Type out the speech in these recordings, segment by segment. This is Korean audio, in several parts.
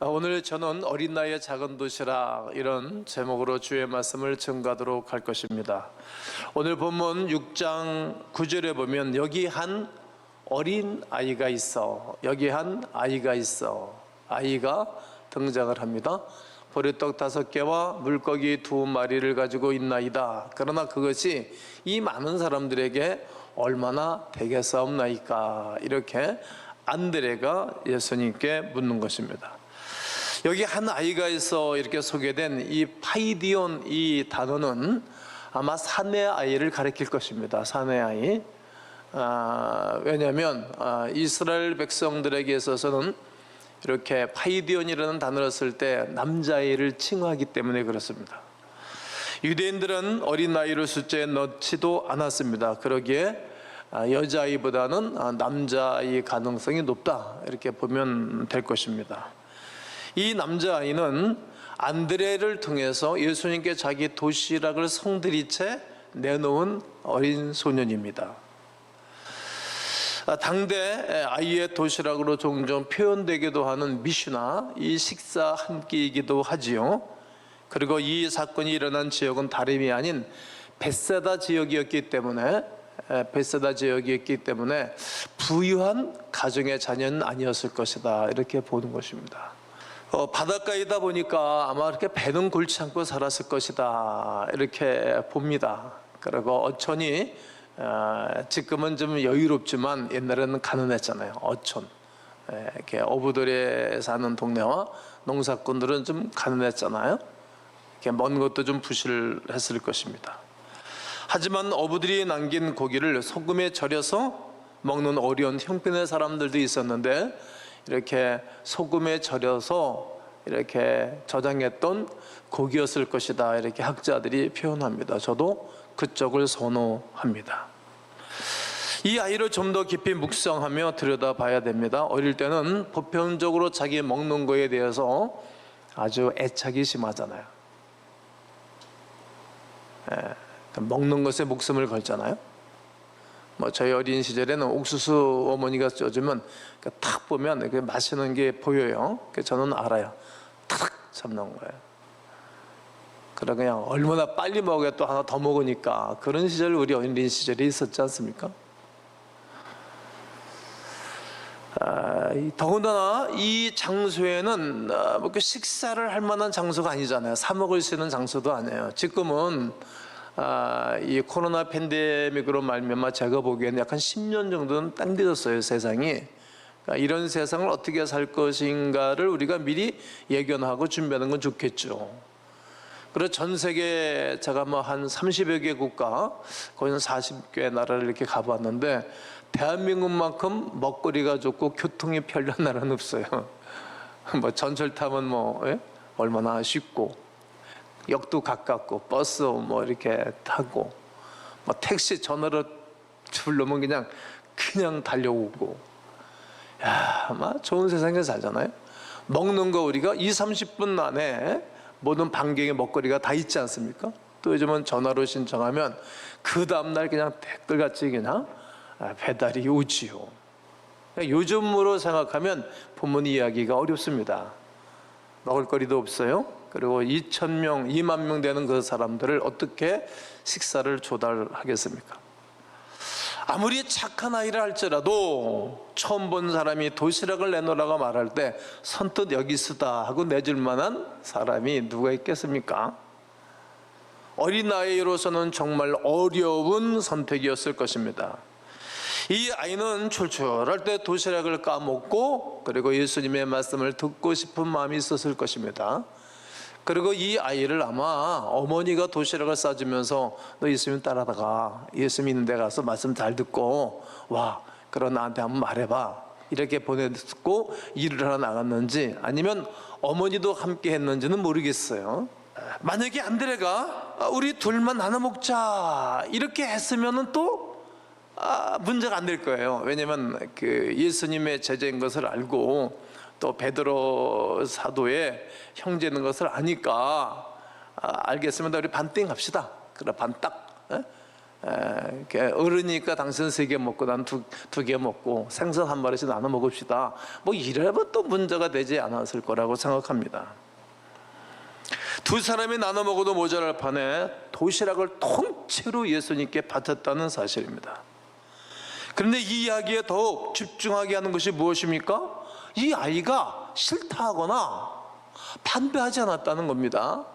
오늘 저는 어린 나이의 작은 도시락 이런 제목으로 주의 말씀을 증거하도록 할 것입니다. 오늘 본문 6장 9절에 보면 여기 한 어린 아이가 있어, 여기 한 아이가 있어, 아이가 등장을 합니다. 보리떡 5개와 물고기 2마리를 가지고 있나이다. 그러나 그것이 이 많은 사람들에게 얼마나 되겠사옵나이까? 이렇게 안드레가 예수님께 묻는 것입니다. 여기 한 아이가 있어 이렇게 소개된 이 파이디온 이 단어는 아마 사내 아이를 가리킬 것입니다. 사내 아이. 왜냐하면 이스라엘 백성들에게 있어서는 이렇게 파이디온이라는 단어를 쓸 때 남자아이를 칭하기 때문에 그렇습니다. 유대인들은 어린 나이를 숫자에 넣지도 않았습니다. 그러기에 여자아이보다는 남자아이 가능성이 높다 이렇게 보면 될 것입니다. 이 남자아이는 안드레를 통해서 예수님께 자기 도시락을 성들이채 내놓은 어린 소년입니다. 당대 아이의 도시락으로 종종 표현되기도 하는 미슈나, 이 식사 한 끼이기도 하지요. 그리고 이 사건이 일어난 지역은 다름이 아닌 벳세다 지역이었기 때문에 부유한 가정의 자녀는 아니었을 것이다 이렇게 보는 것입니다. 바닷가이다 보니까 아마 이렇게 배는 골치 않고 살았을 것이다 이렇게 봅니다. 그리고 어촌이 지금은 좀 여유롭지만 옛날에는 가난했잖아요. 어촌, 이렇게 어부들이 사는 동네와 농사꾼들은 좀 가난했잖아요. 이렇게 먼 것도 좀 부실했을 것입니다. 하지만 어부들이 남긴 고기를 소금에 절여서 먹는 어려운 형편의 사람들도 있었는데 이렇게 소금에 절여서 이렇게 저장했던 고기였을 것이다 이렇게 학자들이 표현합니다. 저도 그쪽을 선호합니다. 이 아이를 좀 더 깊이 묵상하며 들여다봐야 됩니다. 어릴 때는 보편적으로 자기 먹는 거에 대해서 아주 애착이 심하잖아요. 먹는 것에 목숨을 걸잖아요. 저희 어린 시절에는 옥수수 어머니가 쪄주면 탁 보면 마시는 게 보여요. 저는 알아요. 탁 잡는 거예요. 그래 그냥 얼마나 빨리 먹어야 또 하나 더 먹으니까 그런 시절 우리 어린 시절이 있었지 않습니까? 더군다나 이 장소에는 식사를 할 만한 장소가 아니잖아요. 사 먹을 수 있는 장소도 아니에요. 지금은 이 코로나 팬데믹으로 말미암아 제가 보기에는 약간 10년 정도는 당겨졌어요, 세상이. 이런 세상을 어떻게 살 것인가를 우리가 미리 예견하고 준비하는 건 좋겠죠. 그래서 전 세계 제가 한 30여 개 국가, 거의 40개 나라를 이렇게 가봤는데 대한민국만큼 먹거리가 좋고 교통이 편리한 나라는 없어요. 전철 타면 얼마나 쉽고, 역도 가깝고, 버스 이렇게 타고, 택시 전화로 부르면 그냥 달려오고, 아마 좋은 세상에 살잖아요. 먹는 거 우리가 20-30분 안에 모든 반경의 먹거리가 다 있지 않습니까? 또 요즘은 전화로 신청하면 그 다음날 그냥 댓글같이 그냥 배달이 오지요. 요즘으로 생각하면 본문 이야기가 어렵습니다. 먹을거리도 없어요. 그리고 2,000명, 2만 명 되는 그 사람들을 어떻게 식사를 조달하겠습니까? 아무리 착한 아이를 할지라도 처음 본 사람이 도시락을 내놓으라고 말할 때 선뜻 여기 쓰다 하고 내줄 만한 사람이 누가 있겠습니까? 어린아이로서는 정말 어려운 선택이었을 것입니다. 이 아이는 출출할 때 도시락을 까먹고 그리고 예수님의 말씀을 듣고 싶은 마음이 있었을 것입니다. 그리고 이 아이를 아마 어머니가 도시락을 싸주면서 너 예수님 따라다가 예수님 있는 데 가서 말씀 잘 듣고 와, 그럼 나한테 한번 말해봐 이렇게 보내듣고 일을 하러 나갔는지 아니면 어머니도 함께 했는지는 모르겠어요. 만약에 안드레가 우리 둘만 나눠 먹자 이렇게 했으면 또 문제가 안 될 거예요. 왜냐하면 예수님의 제자인 것을 알고 또 베드로 사도의 형제인 것을 아니까 알겠습니다. 우리 반띵 합시다. 그래 반딱 어른이니까 당신 3개 먹고 난 2개 먹고 생선 1마리씩 나눠 먹읍시다. 뭐 이래면 또 문제가 되지 않았을 거라고 생각합니다. 2사람이 나눠 먹어도 모자랄 판에 도시락을 통째로 예수님께 바쳤다는 사실입니다. 그런데 이 이야기에 더욱 집중하게 하는 것이 무엇입니까? 이 아이가 싫다 하거나 반대하지 않았다는 겁니다.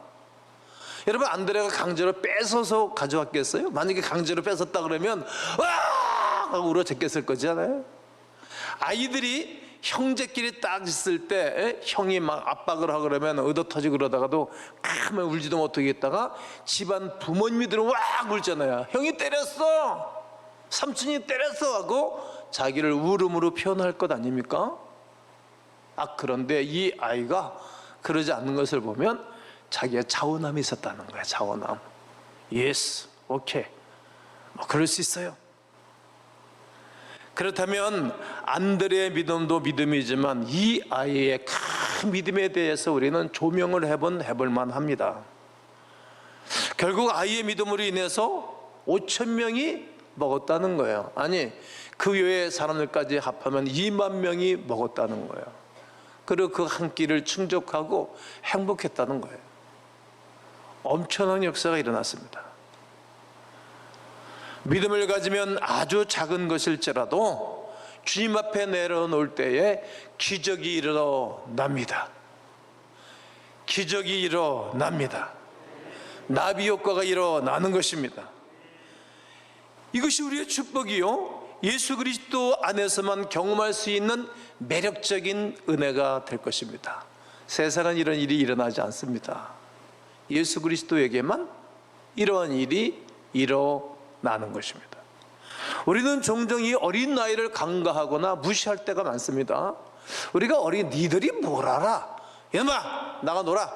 여러분, 안드레가 강제로 뺏어서 가져왔겠어요? 만약에 강제로 뺏었다 그러면 와! 하고 울어댔겠을 거잖아요. 아이들이 형제끼리 딱 있을 때 형이 막 압박을 하고 그러면 얻어터지고 그러다가도 가만 울지도 못하게 있다가 집안 부모님이 들어와 울잖아요. 형이 때렸어, 삼촌이 때렸어 하고 자기를 울음으로 표현할 것 아닙니까? 그런데 이 아이가 그러지 않는 것을 보면 자기의 자원함이 있었다는 거야. 자원함. 예스, 오케이, 뭐 그럴 수 있어요. 그렇다면 안드레의 믿음도 믿음이지만 이 아이의 큰 믿음에 대해서 우리는 조명을 해볼 만합니다. 결국 아이의 믿음으로 인해서 5,000명이 먹었다는 거예요. 아니, 그 외의 사람들까지 합하면 2만 명이 먹었다는 거예요. 그리고 그 한 끼를 충족하고 행복했다는 거예요. 엄청난 역사가 일어났습니다. 믿음을 가지면 아주 작은 것일지라도 주님 앞에 내려놓을 때에 기적이 일어납니다. 기적이 일어납니다. 나비 효과가 일어나는 것입니다. 이것이 우리의 축복이요, 예수 그리스도 안에서만 경험할 수 있는 매력적인 은혜가 될 것입니다. 세상은 이런 일이 일어나지 않습니다. 예수 그리스도에게만 이러한 일이 일어나는 것입니다. 우리는 종종 이 어린 나이를 간과하거나 무시할 때가 많습니다. 우리가 니들이 뭘 알아? 이놈아 나가 놀아,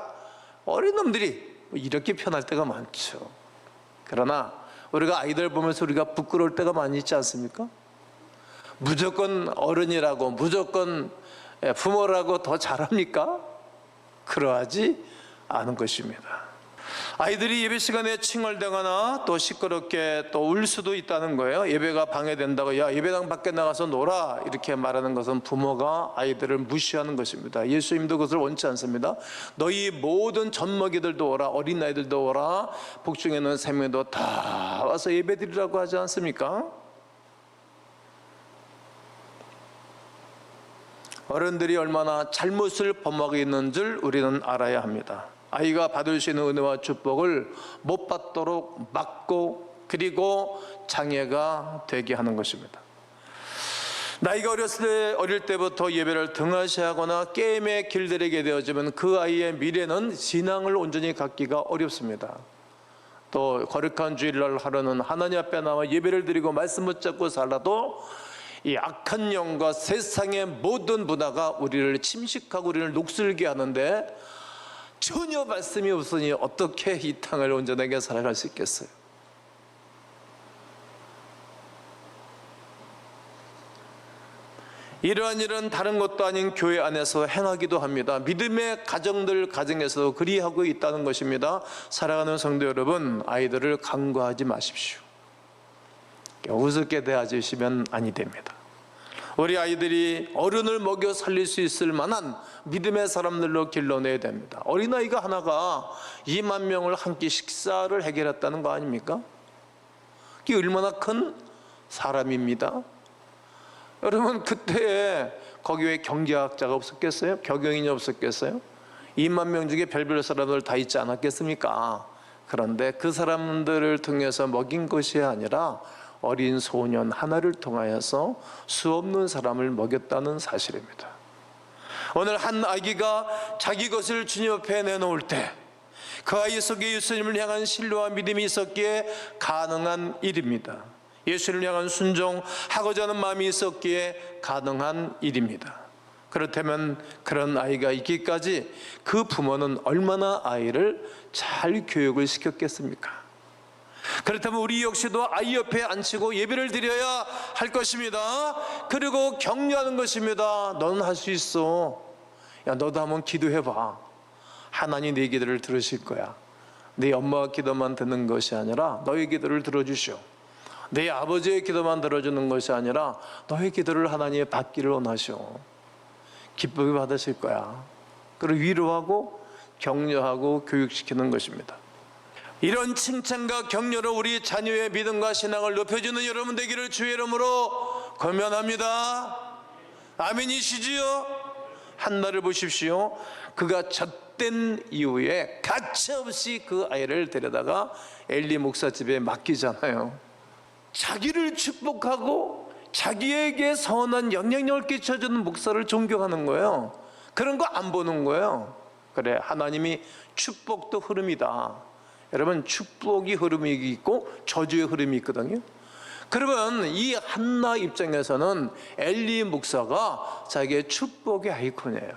어린 놈들이 이렇게 표현할 때가 많죠. 그러나 우리가 아이들 보면서 우리가 부끄러울 때가 많이 있지 않습니까? 무조건 어른이라고, 무조건 부모라고 더 잘합니까? 그러하지 않은 것입니다. 아이들이 예배 시간에 칭얼대거나 또 시끄럽게 또 울 수도 있다는 거예요. 예배가 방해된다고, 야 예배당 밖에 나가서 놀아, 이렇게 말하는 것은 부모가 아이들을 무시하는 것입니다. 예수님도 그것을 원치 않습니다. 너희 모든 젖먹이들도 오라, 어린아이들도 오라, 복중에 있는 세명도 다 와서 예배드리라고 하지 않습니까? 어른들이 얼마나 잘못을 범하고 있는 줄 우리는 알아야 합니다. 아이가 받을 수 있는 은혜와 축복을 못 받도록 막고, 그리고 장애가 되게 하는 것입니다. 나이가 어릴 때부터 예배를 등하시하거나 게임에 길들이게 되어지면 그 아이의 미래는 신앙을 온전히 갖기가 어렵습니다. 또 거룩한 주일날 하루는 하나님 앞에 나와 예배를 드리고 말씀 붙잡고 살아도 이 악한 영과 세상의 모든 문화가 우리를 침식하고 우리를 녹슬게 하는데 전혀 말씀이 없으니 어떻게 이 땅을 온전하게 살아갈 수 있겠어요? 이러한 일은 다른 것도 아닌 교회 안에서 행하기도 합니다. 믿음의 가정에서도 그리하고 있다는 것입니다. 사랑하는 성도 여러분, 아이들을 간과하지 마십시오. 우습게 대하시면 아니 됩니다. 우리 아이들이 어른을 먹여 살릴 수 있을 만한 믿음의 사람들로 길러내야 됩니다. 어린아이가 하나가 2만 명을 한 끼 식사를 해결했다는 거 아닙니까? 이게 얼마나 큰 사람입니다. 여러분, 그때에 거기 왜 경제학자가 없었겠어요? 경영인이 없었겠어요? 2만 명 중에 별별 사람들 다 있지 않았겠습니까? 그런데 그 사람들을 통해서 먹인 것이 아니라 어린 소년 하나를 통하여서 수없는 사람을 먹였다는 사실입니다. 오늘 한 아기가 자기 것을 주님 앞에 내놓을 때 그 아이 속에 예수님을 향한 신뢰와 믿음이 있었기에 가능한 일입니다. 예수님을 향한 순종하고자 하는 마음이 있었기에 가능한 일입니다. 그렇다면 그런 아이가 있기까지 그 부모는 얼마나 아이를 잘 교육을 시켰겠습니까? 그렇다면 우리 역시도 아이 옆에 앉히고 예배를 드려야 할 것입니다. 그리고 격려하는 것입니다. 너는 할 수 있어. 야, 너도 한번 기도해봐. 하나님 네 기도를 들으실 거야. 네 엄마가 기도만 듣는 것이 아니라 너의 기도를 들어주시오. 내 아버지의 기도만 들어주는 것이 아니라 너의 기도를 하나님이 받기를 원하시오. 기쁘게 받으실 거야. 그리고 위로하고 격려하고 교육시키는 것입니다. 이런 칭찬과 격려로 우리 자녀의 믿음과 신앙을 높여주는 여러분 되기를 주의 이름으로 권면합니다. 아멘이시지요? 한나를 보십시오. 그가 젖된 이후에 가차없이 그 아이를 데려다가 엘리 목사 집에 맡기잖아요. 자기를 축복하고 자기에게 선한 영향력을 끼쳐주는 목사를 존경하는 거예요. 그런 거 안 보는 거예요. 그래, 하나님이 축복도 흐름이다. 여러분, 축복이 흐름이 있고 저주의 흐름이 있거든요. 그러면 이 한나 입장에서는 엘리 목사가 자기의 축복의 아이콘이에요.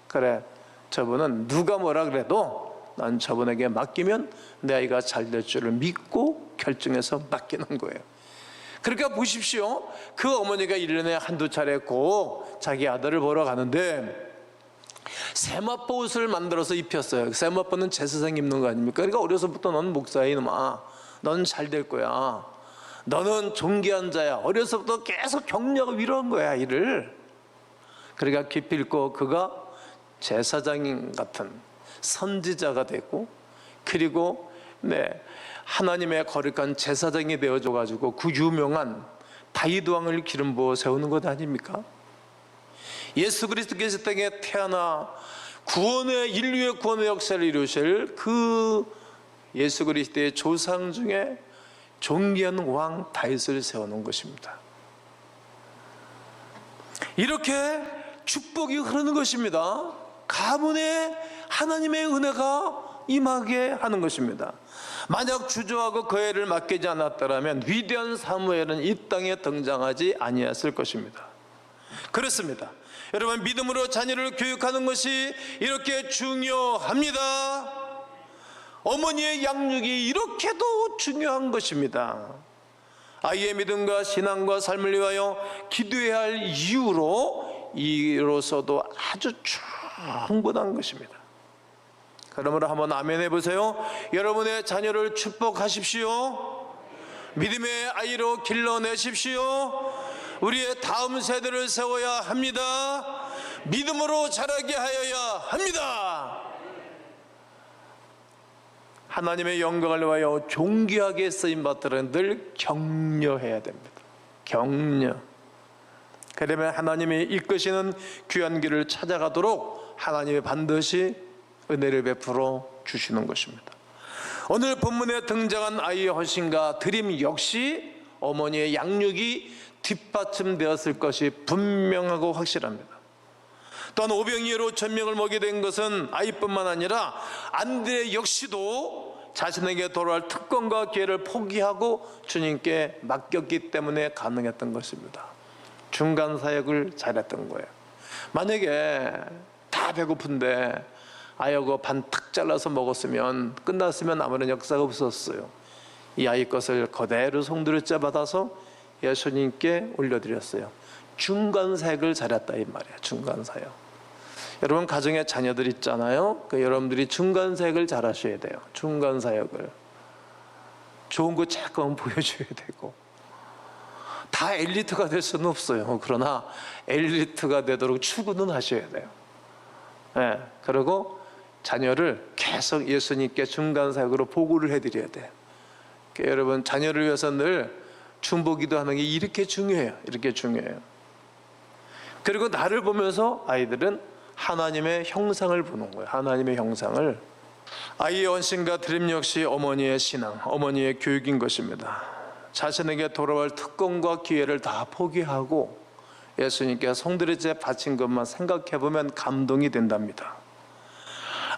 그래, 저분은 누가 뭐라 그래도 난 저분에게 맡기면 내 아이가 잘 될 줄을 믿고 결정해서 맡기는 거예요. 그러니까 보십시오. 그 어머니가 1년에 한두 차례 꼭 자기 아들을 보러 가는데 세마포 옷을 만들어서 입혔어요. 세마포는 제사장 입는 거 아닙니까? 그러니까 어려서부터 넌 목사야 이놈아, 넌 잘 될 거야, 너는 존귀한 자야. 어려서부터 계속 격려하고 위로한 거야, 이를. 그러니까 기필코 그가 제사장 같은 선지자가 되고, 그리고 하나님의 거룩한 제사장이 되어줘가지고 그 유명한 다윗 왕을 기름 부어 세우는 것 아닙니까? 예수 그리스도께서 땅에 태어나 인류의 구원의 역사를 이루실 그 예수 그리스도의 조상 중에 존귀한 왕 다윗을 세우는 것입니다. 이렇게 축복이 흐르는 것입니다. 가문에 하나님의 은혜가 임하게 하는 것입니다. 만약 주저하고 그 애를 맡기지 않았더라면 위대한 사무엘은 이 땅에 등장하지 아니했을 것입니다. 그렇습니다. 여러분, 믿음으로 자녀를 교육하는 것이 이렇게 중요합니다. 어머니의 양육이 이렇게도 중요한 것입니다. 아이의 믿음과 신앙과 삶을 위하여 기도해야 할 이유로서도 아주 충분한 것입니다. 그러므로 한번 아멘 해보세요. 여러분의 자녀를 축복하십시오. 믿음의 아이로 길러내십시오. 우리의 다음 세대를 세워야 합니다. 믿음으로 자라게 하여야 합니다. 하나님의 영광을 위하여 존귀하게 쓰임받들은 늘 격려해야 됩니다. 격려. 그러면 하나님이 이끄시는 귀한 길을 찾아가도록 하나님이 반드시 은혜를 베풀어 주시는 것입니다. 오늘 본문에 등장한 아이의 헌신과 드림 역시 어머니의 양육이 뒷받침되었을 것이 분명하고 확실합니다. 또한 오병이어로 1000명을 먹게 된 것은 아이뿐만 아니라 안드레 역시도 자신에게 돌아올 특권과 기회를 포기하고 주님께 맡겼기 때문에 가능했던 것입니다. 중간 사역을 잘했던 거예요. 만약에 다 배고픈데 아이하고 반 탁 잘라서 먹었으면, 끝났으면 아무런 역사가 없었어요. 이 아이 것을 그대로 송두리째 받아서 예수님께 올려드렸어요. 중간 사역을 잘했다 이 말이에요. 중간 사역. 여러분 가정에 자녀들 있잖아요. 여러분들이 중간 사역을 잘 하셔야 돼요. 중간 사역을 좋은 거 자꾸만 보여줘야 되고. 다 엘리트가 될 수는 없어요. 그러나 엘리트가 되도록 추구는 하셔야 돼요. 네, 그리고 자녀를 계속 예수님께 중간 사역으로 보고를 해드려야 돼요. 그러니까 여러분 자녀를 위해서 늘 중보기도 하는 게 이렇게 중요해요. 이렇게 중요해요. 그리고 나를 보면서 아이들은 하나님의 형상을 보는 거예요. 하나님의 형상을. 아이의 헌신과 드림 역시 어머니의 신앙, 어머니의 교육인 것입니다. 자신에게 돌아올 특권과 기회를 다 포기하고 예수님께 송두리째 바친 것만 생각해보면 감동이 된답니다.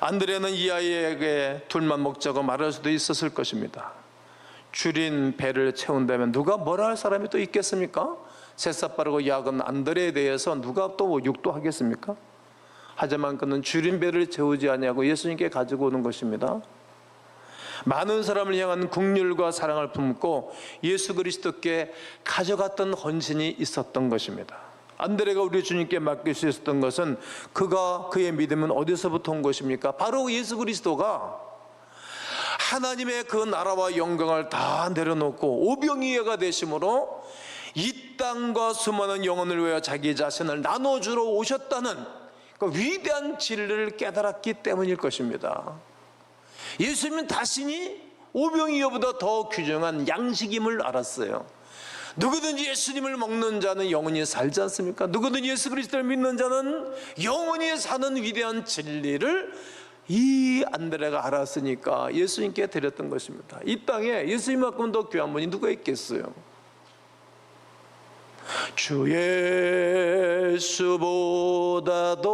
안드레는 이 아이에게 둘만 먹자고 말할 수도 있었을 것입니다. 줄인 배를 채운다면 누가 뭐라 할 사람이 또 있겠습니까? 새싹 바르고 약은 안드레에 대해서 누가 또 욕도 하겠습니까? 하지만 그는 줄인 배를 채우지 아니하고 예수님께 가지고 오는 것입니다. 많은 사람을 향한 긍휼과 사랑을 품고 예수 그리스도께 가져갔던 헌신이 있었던 것입니다. 안드레가 우리 주님께 맡길 수 있었던 것은 그의 믿음은 어디서부터 온 것입니까? 바로 예수 그리스도가 하나님의 그 나라와 영광을 다 내려놓고 오병이어가 되심으로 이 땅과 수많은 영혼을 위하여 자기 자신을 나눠주러 오셨다는 그 위대한 진리를 깨달았기 때문일 것입니다. 예수님은 자신이 오병이어보다 더 귀중한 양식임을 알았어요. 누구든지 예수님을 먹는 자는 영원히 살지 않습니까? 누구든지 예수 그리스도를 믿는 자는 영원히 사는 위대한 진리를 이 안드레가 알았으니까 예수님께 드렸던 것입니다. 이 땅에 예수님만큼 더 귀한 분이 누가 있겠어요? 주 예수보다도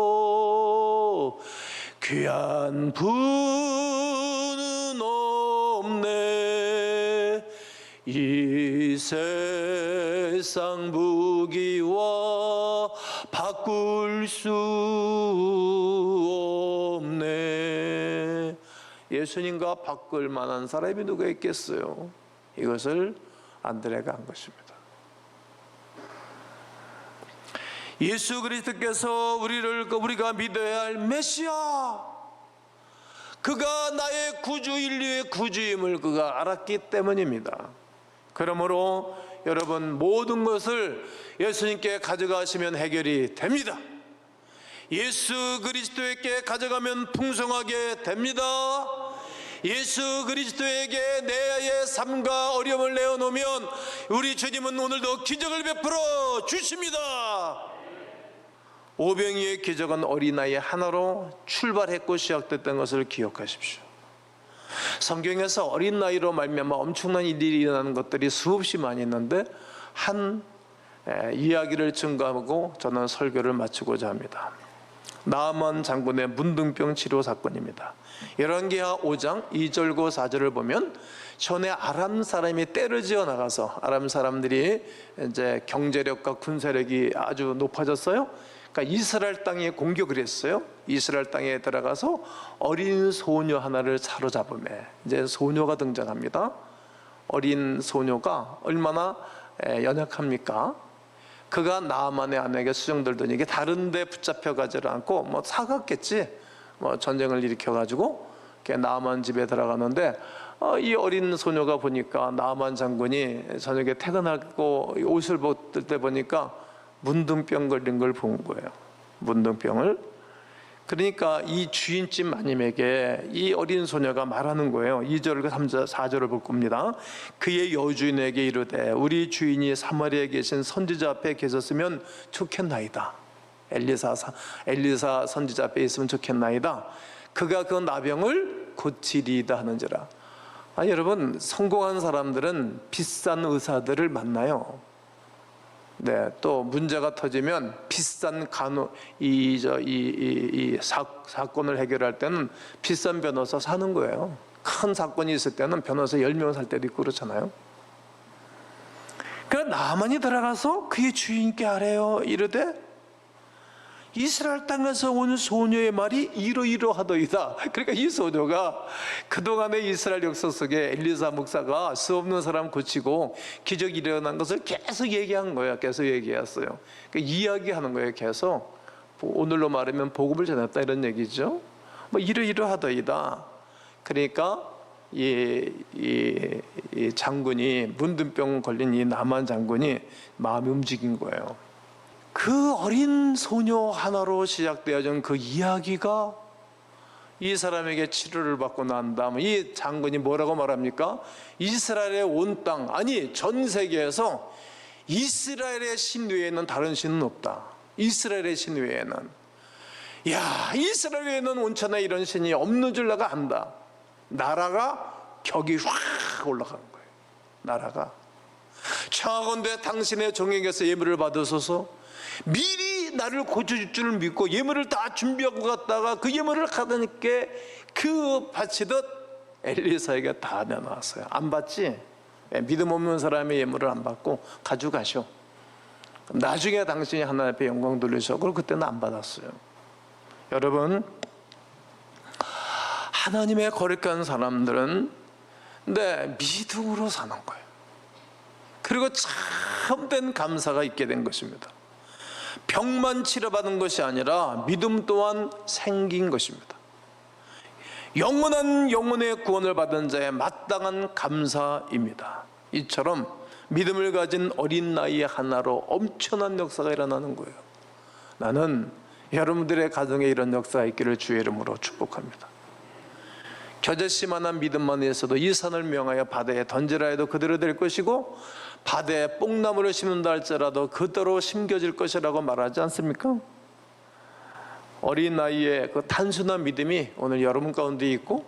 귀한 분은 없네. 이 세상 무기와 바꿀 수 없네. 예수님과 바꿀 만한 사람이 누가 있겠어요? 이것을 안드레가 한 것입니다. 예수 그리스도께서 우리가 믿어야 할 메시아, 그가 나의 구주, 인류의 구주임을 그가 알았기 때문입니다. 그러므로 여러분, 모든 것을 예수님께 가져가시면 해결이 됩니다. 예수 그리스도에게 가져가면 풍성하게 됩니다. 예수 그리스도에게 내 삶과 어려움을 내어놓으면 우리 주님은 오늘도 기적을 베풀어 주십니다. 오병이의 기적은 어린아이 하나로 출발했고 시작됐던 것을 기억하십시오. 성경에서 어린 나이로 말미암아 엄청난 일이 일어나는 것들이 수없이 많이 있는데 한 이야기를 증거하고 저는 설교를 마치고자 합니다. 나아만 장군의 문둥병 치료 사건입니다. 열왕기하 5장 2절과 4절을 보면 전에 아람 사람이 때를 지어 나가서, 아람 사람들이 이제 경제력과 군사력이 아주 높아졌어요. 그러니까 이스라엘 땅에 공격을 했어요. 이스라엘 땅에 들어가서 어린 소녀 하나를 사로잡음에 이제 소녀가 등장합니다. 어린 소녀가 얼마나 연약합니까? 그가 나아만의 아내에게 수정들더니 이게 다른 데 붙잡혀 가지를 않고 뭐 사갔겠지, 뭐 전쟁을 일으켜 가지고 나아만 집에 들어가는데 이 어린 소녀가 보니까 나아만 장군이 저녁에 퇴근하고 옷을 벗을 때 보니까 문둥병 걸린 걸 본 거예요. 문둥병을. 그러니까 이 주인집 마님에게 이 어린 소녀가 말하는 거예요. 2절과 3절, 4절을 볼 겁니다. 그의 여주인에게 이르되 우리 주인이 사마리아에 계신 선지자 앞에 계셨으면 좋겠나이다. 엘리사 선지자 앞에 있으면 좋겠나이다. 그가 그 나병을 고치리이다 하는지라. 아니 여러분, 성공한 사람들은 비싼 의사들을 만나요. 네, 또 문제가 터지면 비싼 사건을 해결할 때는 비싼 변호사 사는 거예요. 큰 사건이 있을 때는 변호사 10명 살 때도 있고 그렇잖아요. 그러나 나만이 들어가서 그의 주인께 아뢰어 이르되 이스라엘 땅에서 온 소녀의 말이 이러이러하더이다. 그러니까 이 소녀가 그동안의 이스라엘 역사 속에 엘리사 목사가 수 없는 사람 고치고 기적이 일어난 것을 계속 얘기한 거예요. 계속 얘기했어요. 그러니까 이야기하는 거예요. 계속. 오늘로 말하면 복음을 전했다 이런 얘기죠. 뭐 이러이러하더이다. 그러니까 이 장군이, 문둥병 걸린 이 나만 장군이 마음이 움직인 거예요. 그 어린 소녀 하나로 시작되어진 그 이야기가 이 사람에게 치료를 받고 난 다음에 이 장군이 뭐라고 말합니까? 이스라엘의 온 땅, 아니 전 세계에서 이스라엘의 신 외에는 다른 신은 없다. 이스라엘의 신 외에는, 야, 이스라엘 외에는 온천에 이런 신이 없는 줄 내가 안다. 나라가 격이 확 올라가는 거예요. 나라가 청하건대 당신의 종에게서 예물을 받으소서. 미리 나를 고쳐줄 줄 믿고 예물을 다 준비하고 갔다가 그 예물을 가다니까 그 바치듯 엘리사에게 다 내놔왔어요. 안 받지? 믿음 없는 사람의 예물을 안 받고 가져가셔. 나중에 당신이 하나님 앞에 영광 돌리셔. 그걸 그때는 안 받았어요. 여러분, 하나님의 거룩한 사람들은 믿음으로 사는 거예요. 그리고 참된 감사가 있게 된 것입니다. 병만 치료받은 것이 아니라 믿음 또한 생긴 것입니다. 영원한 영혼의 구원을 받은 자의 마땅한 감사입니다. 이처럼 믿음을 가진 어린 나이의 하나로 엄청난 역사가 일어나는 거예요. 나는 여러분들의 가정에 이런 역사가 있기를 주의 이름으로 축복합니다. 겨자씨만한 믿음만 있어도 이 산을 명하여 바다에 던지라 해도 그대로 될 것이고 바다에 뽕나무를 심는다 할지라도 그대로 심겨질 것이라고 말하지 않습니까? 어린 나이에 그 단순한 믿음이 오늘 여러분 가운데 있고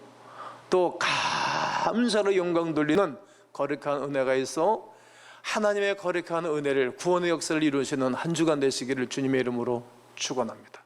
또 감사로 영광 돌리는 거룩한 은혜가 있어 하나님의 거룩한 은혜를 구원의 역사를 이루시는 한 주간 되시기를 주님의 이름으로 축원합니다.